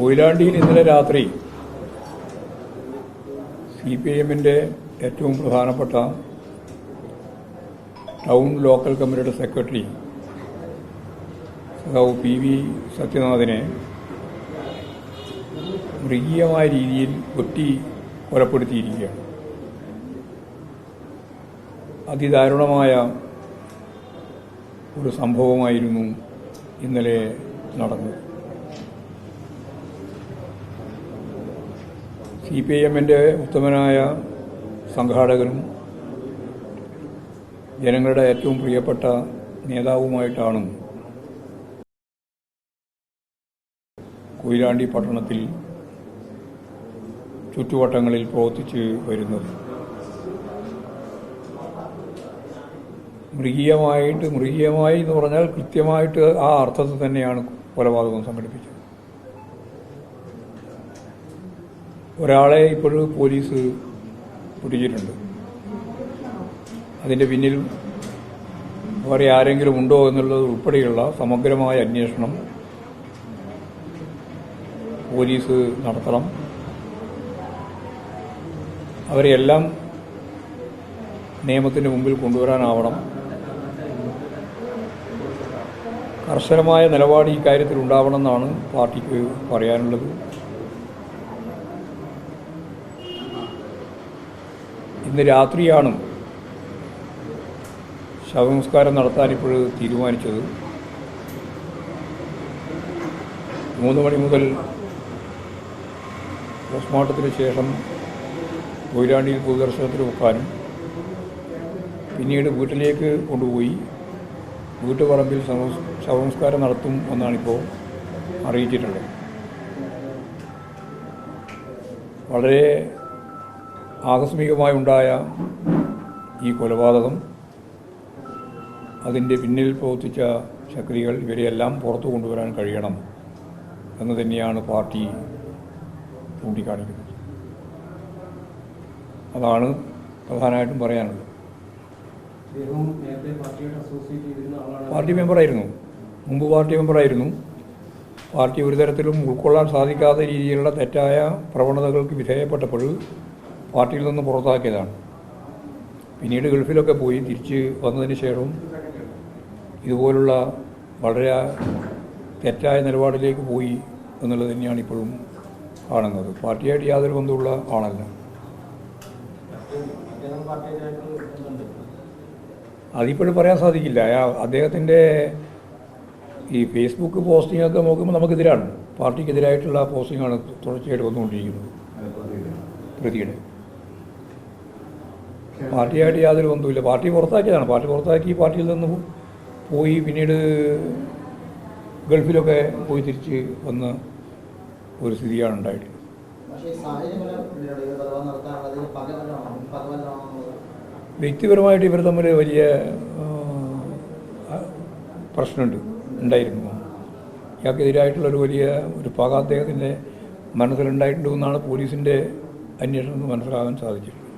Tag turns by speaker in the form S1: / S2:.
S1: കൊയിലാണ്ടിയിൽ ഇന്നലെ രാത്രി CPIMന്റെ ഏറ്റവും പ്രധാനപ്പെട്ട ടൗൺ ലോക്കൽ കമ്മിറ്റിയുടെ സെക്രട്ടറി സഖാവ് PV സത്യനാഥിനെ മൃഗീയമായ രീതിയിൽ കൊലപ്പെടുത്തിയിരിക്കുകയാണ്. അതിദാരുണമായ ഒരു സംഭവമായിരുന്നു ഇന്നലെ നടന്നത്. CPIMന്റെ ഉത്തമനായ സംഘാടകനും ജനങ്ങളുടെ ഏറ്റവും പ്രിയപ്പെട്ട നേതാവുമായിട്ടാണ് കൊയിലാണ്ടി പട്ടണത്തിൽ ചുറ്റുവട്ടങ്ങളിൽ പ്രവർത്തിച്ച് വരുന്നത്. മൃഗീയമായി എന്ന് പറഞ്ഞാൽ കൃത്യമായിട്ട് ആ അർത്ഥത്തിൽ തന്നെയാണ് കൊലപാതകം സംഘടിപ്പിച്ചത്. ഒരാളെ ഇപ്പോഴും പോലീസ് പിടിച്ചിട്ടുണ്ട്. അതിൻ്റെ പിന്നിൽ വേറെ ആരെങ്കിലും ഉണ്ടോ എന്നുള്ളത് ഉൾപ്പെടെയുള്ള സമഗ്രമായ അന്വേഷണം പോലീസ് നടത്തണം. അവരെയെല്ലാം നിയമത്തിന് മുമ്പിൽ കൊണ്ടുവരാനാവണം. കർശനമായ നിലപാട് ഇക്കാര്യത്തിൽ ഉണ്ടാവണമെന്നാണ് പാർട്ടിക്ക് പറയാനുള്ളത്. ഇന്ന് രാത്രിയാണ് ശവസംസ്കാരം നടത്താനിപ്പോൾ തീരുമാനിച്ചത്. 3 മണി മുതൽ പോസ്റ്റ്മോർട്ടത്തിന് ശേഷം കൊയിലാണ്ടിയിൽ പൊതുദർശനത്തിന് വെക്കാനും പിന്നീട് വീട്ടിലേക്ക് കൊണ്ടുപോയി വീട്ടുപറമ്പിൽ ശവസംസ്കാരം നടത്തും എന്നാണിപ്പോൾ അറിയിച്ചിട്ടുള്ളത്. വളരെ ആകസ്മികമായി ഉണ്ടായ ഈ കൊലപാതകം, അതിൻ്റെ പിന്നിൽ പ്രവർത്തിച്ച ശക്തികൾ, ഇവരെയെല്ലാം പുറത്തു കൊണ്ടുവരാൻ കഴിയണം എന്ന് തന്നെയാണ് പാർട്ടി ചൂണ്ടിക്കാണിക്കുന്നത്. അതാണ് പ്രധാനമായിട്ടും പറയാനുള്ളത്. പാർട്ടി മെമ്പറായിരുന്നു, മുമ്പ് പാർട്ടി മെമ്പറായിരുന്നു. പാർട്ടി ഒരു തരത്തിലും ഉൾക്കൊള്ളാൻ സാധിക്കാത്ത രീതിയിലുള്ള തെറ്റായ പ്രവണതകൾക്ക് വിധേയപ്പെട്ടപ്പോൾ പാർട്ടിയിൽ നിന്ന് പുറത്താക്കിയതാണ്. പിന്നീട് ഗൾഫിലൊക്കെ പോയി തിരിച്ച് വന്നതിന് ശേഷം ഇതുപോലുള്ള വളരെ തെറ്റായ നിലപാടിലേക്ക് പോയി എന്നുള്ളത് തന്നെയാണ് ഇപ്പോഴും കാണുന്നത്. പാർട്ടിയായിട്ട് യാതൊരു ബന്ധമുള്ള ആളല്ല. അതിപ്പോഴും പറയാൻ സാധിക്കില്ല. അദ്ദേഹത്തിൻ്റെ ഈ ഫേസ്ബുക്ക് പോസ്റ്റിങ്ങൊക്കെ നോക്കുമ്പോൾ നമുക്കെതിരാണ്, പാർട്ടിക്കെതിരായിട്ടുള്ള പോസ്റ്റിങ്ങാണ് തുടർച്ചയായിട്ട് വന്നുകൊണ്ടിരിക്കുന്നത്. പ്രതിയുടെ പാർട്ടിയായിട്ട് യാതൊരു ബന്ധവുമില്ല. പാർട്ടി പുറത്താക്കിയതാണ്. പാർട്ടി പുറത്താക്കി പാർട്ടിയിൽ നിന്ന് പോയി പിന്നീട് ഗൾഫിലൊക്കെ പോയി തിരിച്ച് വന്ന ഒരു സ്ഥിതിയാണ് ഉണ്ടായിട്ടുള്ളത്. വ്യക്തിപരമായിട്ട് ഇവർ തമ്മിൽ വലിയ ഉണ്ടായിരുന്നു. ഇയാൾക്കെതിരായിട്ടുള്ളൊരു വലിയ ഒരു പക അദ്ദേഹത്തിൻ്റെ മനസ്സിലുണ്ടായിട്ടുണ്ടെന്നാണ് പോലീസിൻ്റെ അന്വേഷണത്തിൽ മനസ്സിലാകാൻ സാധിച്ചിട്ടുള്ളത്.